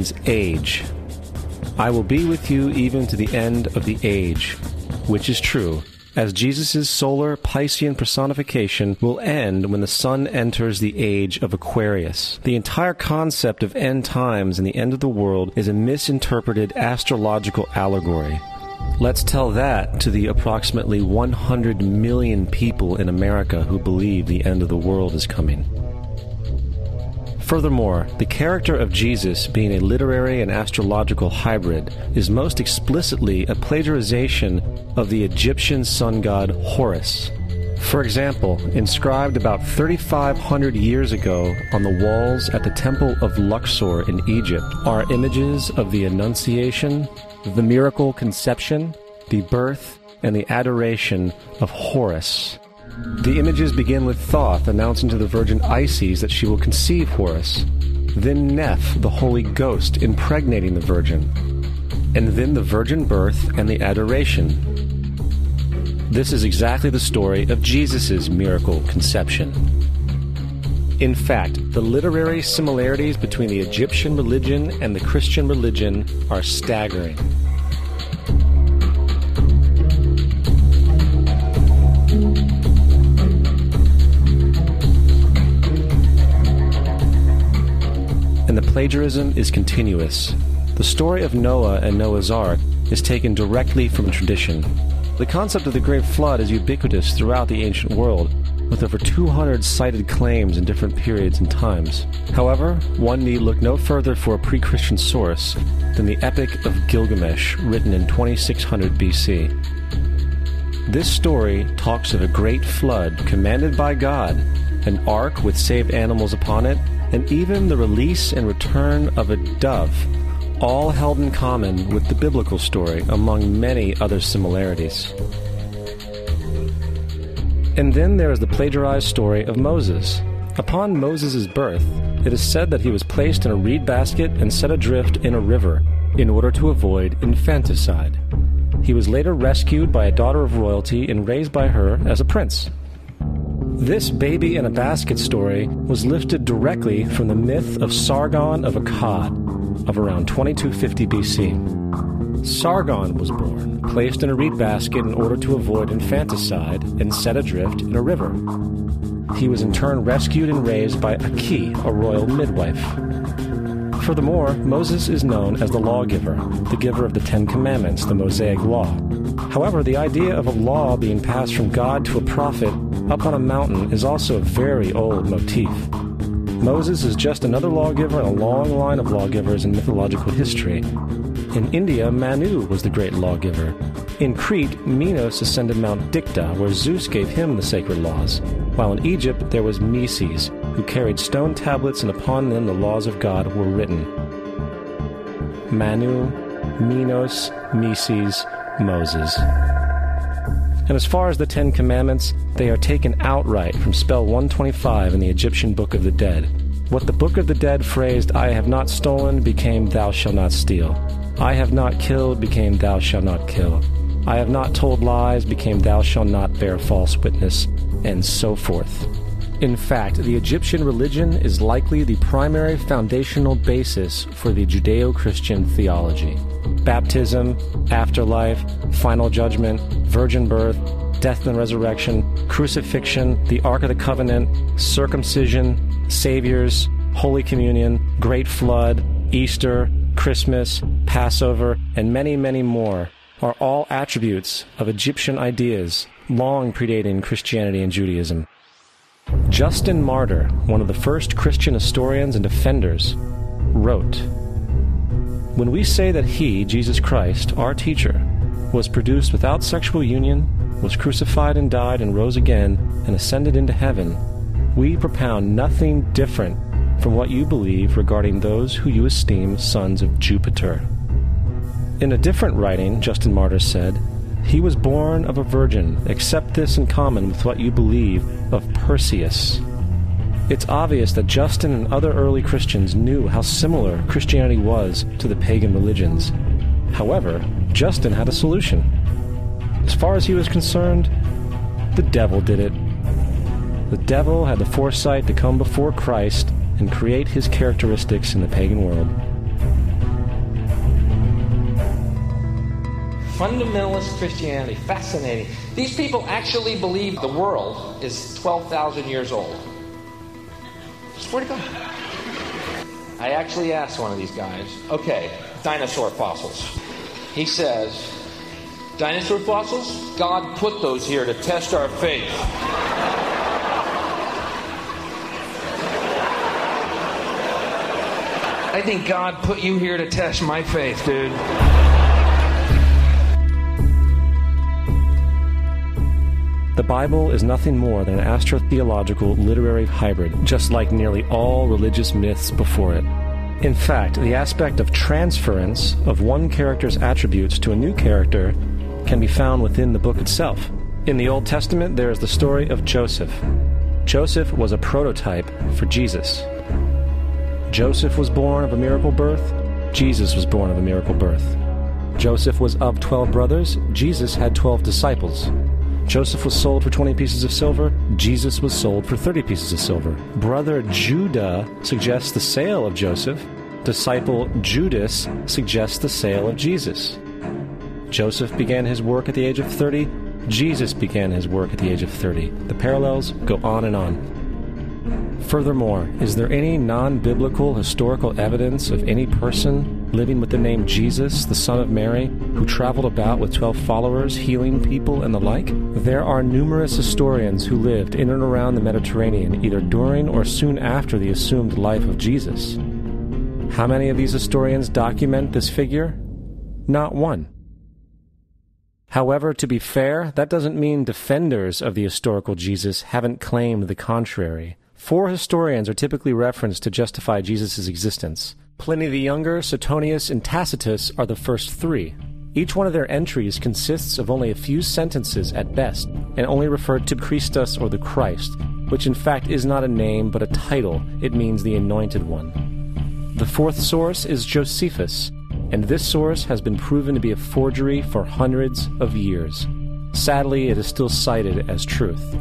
means age. I will be with you even to the end of the age, which is true, as Jesus' solar Piscean personification will end when the sun enters the age of Aquarius. The entire concept of end times and the end of the world is a misinterpreted astrological allegory. Let's tell that to the approximately 100 million people in America who believe the end of the world is coming. Furthermore, the character of Jesus being a literary and astrological hybrid is most explicitly a plagiarization of the Egyptian sun god Horus. For example, inscribed about 3,500 years ago on the walls at the Temple of Luxor in Egypt are images of the Annunciation, the miracle conception, the birth, and the adoration of Horus. The images begin with Thoth announcing to the Virgin Isis that she will conceive Horus, then Neph, the Holy Ghost, impregnating the Virgin, and then the virgin birth and the adoration. This is exactly the story of Jesus' miracle conception. In fact, the literary similarities between the Egyptian religion and the Christian religion are staggering. And the plagiarism is continuous. The story of Noah and Noah's Ark is taken directly from tradition. The concept of the Great Flood is ubiquitous throughout the ancient world, with over 200 cited claims in different periods and times. However, one need look no further for a pre-Christian source than the Epic of Gilgamesh, written in 2600 BC. This story talks of a great flood commanded by God, an ark with saved animals upon it, and even the release and return of a dove, all held in common with the biblical story, among many other similarities. And then there is the plagiarized story of Moses. Upon Moses' birth, it is said that he was placed in a reed basket and set adrift in a river in order to avoid infanticide. He was later rescued by a daughter of royalty and raised by her as a prince. This baby in a basket story was lifted directly from the myth of Sargon of Akkad of around 2250 BC. Sargon was born, placed in a reed basket in order to avoid infanticide, and set adrift in a river. He was in turn rescued and raised by Aki, a royal midwife. Furthermore, Moses is known as the lawgiver, the giver of the Ten Commandments, the Mosaic Law. However, the idea of a law being passed from God to a prophet up on a mountain is also a very old motif. Moses is just another lawgiver in a long line of lawgivers in mythological history. In India, Manu was the great lawgiver. In Crete, Minos ascended Mount Dicta, where Zeus gave him the sacred laws, while in Egypt there was Meses, who carried stone tablets and upon them the laws of God were written. Manu, Minos, Meses, Moses. And as far as the Ten Commandments, they are taken outright from spell 125 in the Egyptian Book of the Dead. What the Book of the Dead phrased, "I have not stolen," became "Thou shalt not steal." "I have not killed," became "Thou shalt not kill." "I have not told lies," became "Thou shalt not bear false witness," and so forth. In fact, the Egyptian religion is likely the primary foundational basis for the Judeo-Christian theology. Baptism, afterlife, final judgment, virgin birth, death and resurrection, crucifixion, the Ark of the Covenant, circumcision, saviors, Holy Communion, Great Flood, Easter, Christmas, Passover, and many, many more are all attributes of Egyptian ideas long predating Christianity and Judaism. Justin Martyr, one of the first Christian historians and defenders, wrote, "When we say that he, Jesus Christ, our teacher, was produced without sexual union, was crucified and died and rose again and ascended into heaven, we propound nothing different from what you believe regarding those who you esteem sons of Jupiter." In a different writing, Justin Martyr said, "He was born of a virgin, except this in common with what you believe of Perseus." It's obvious that Justin and other early Christians knew how similar Christianity was to the pagan religions. However, Justin had a solution. As far as he was concerned, the devil did it. The devil had the foresight to come before Christ and create his characteristics in the pagan world. Fundamentalist Christianity, fascinating. These people actually believe the world is 12,000 years old. Swear to God. I actually asked one of these guys, okay, dinosaur fossils. He says, dinosaur fossils? God put those here to test our faith. I think God put you here to test my faith, dude. The Bible is nothing more than an astrotheological literary hybrid, just like nearly all religious myths before it. In fact, the aspect of transference of one character's attributes to a new character can be found within the book itself. In the Old Testament, there is the story of Joseph. Joseph was a prototype for Jesus. Joseph was born of a miracle birth. Jesus was born of a miracle birth. Joseph was of 12 brothers. Jesus had 12 disciples. Joseph was sold for 20 pieces of silver. Jesus was sold for 30 pieces of silver. Brother Judah suggests the sale of Joseph. Disciple Judas suggests the sale of Jesus. Joseph began his work at the age of 30. Jesus began his work at the age of 30. The parallels go on and on. Furthermore, is there any non-biblical historical evidence of any person living with the name Jesus, the son of Mary, who traveled about with 12 followers, healing people and the like? There are numerous historians who lived in and around the Mediterranean, either during or soon after the assumed life of Jesus. How many of these historians document this figure? Not one. However, to be fair, that doesn't mean defenders of the historical Jesus haven't claimed the contrary. 4 historians are typically referenced to justify Jesus' existence. Pliny the Younger, Suetonius, and Tacitus are the first 3. Each one of their entries consists of only a few sentences at best, and only referred to Christus or the Christ, which in fact is not a name but a title. It means the Anointed One. The 4th source is Josephus, and this source has been proven to be a forgery for hundreds of years. Sadly, it is still cited as truth.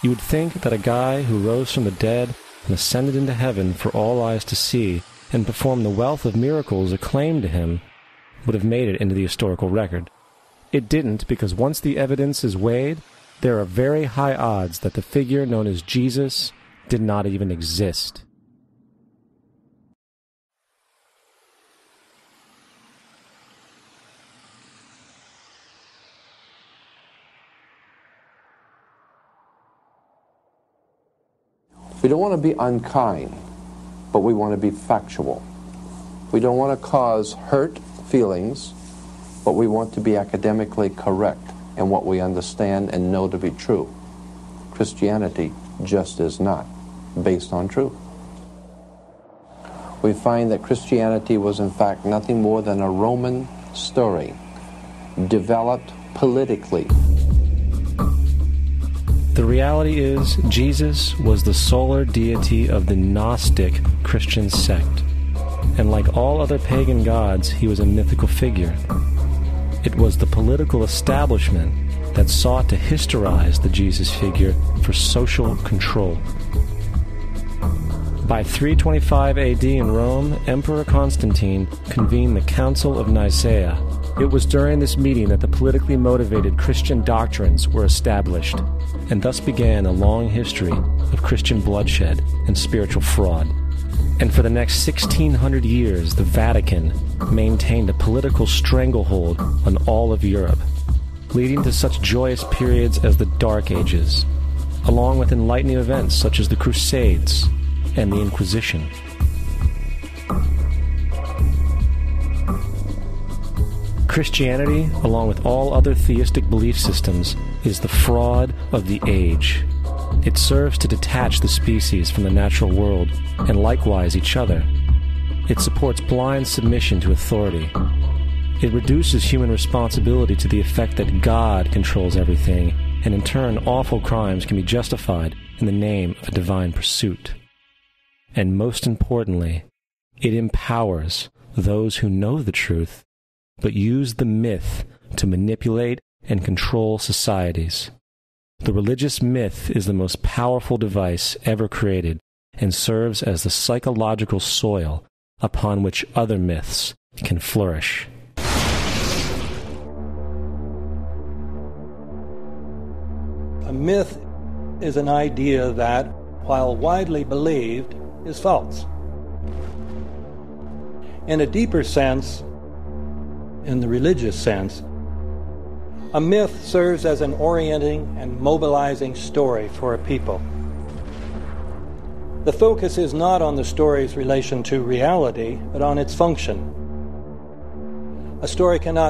You would think that a guy who rose from the dead and ascended into heaven for all eyes to see and performed the wealth of miracles acclaimed to him would have made it into the historical record. It didn't, because once the evidence is weighed, there are very high odds that the figure known as Jesus did not even exist. We don't want to be unkind, but we want to be factual. We don't want to cause hurt feelings, but we want to be academically correct in what we understand and know to be true. Christianity just is not based on truth. We find that Christianity was in fact nothing more than a Roman story, developed politically. The reality is, Jesus was the solar deity of the Gnostic Christian sect, and like all other pagan gods, he was a mythical figure. It was the political establishment that sought to historize the Jesus figure for social control. By 325 AD in Rome, Emperor Constantine convened the Council of Nicaea. It was during this meeting that the politically motivated Christian doctrines were established, and thus began a long history of Christian bloodshed and spiritual fraud. And for the next 1600 years, the Vatican maintained a political stranglehold on all of Europe, leading to such joyous periods as the Dark Ages, along with enlightening events such as the Crusades and the Inquisition. Christianity, along with all other theistic belief systems, is the fraud of the age. It serves to detach the species from the natural world, and likewise each other. It supports blind submission to authority. It reduces human responsibility to the effect that God controls everything, and in turn awful crimes can be justified in the name of a divine pursuit. And most importantly, it empowers those who know the truth, but use the myth to manipulate and control societies. The religious myth is the most powerful device ever created and serves as the psychological soil upon which other myths can flourish. A myth is an idea that, while widely believed, is false. In a deeper sense, in the religious sense, a myth serves as an orienting and mobilizing story for a people. The focus is not on the story's relation to reality, but on its function. A story cannot